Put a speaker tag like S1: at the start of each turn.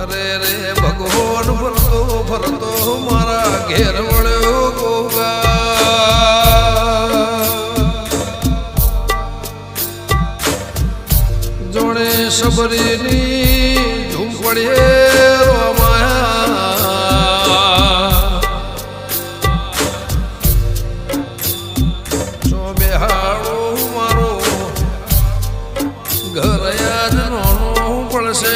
S1: અરે રે ભગવાન ફરતો ફરતો મારા ઘેર વળ્યો ગોગા જોડે સબરીની ઝૂંપડીએ રોમાયા સો બેહાડો મારો ઘર યાદ નોનું પડશે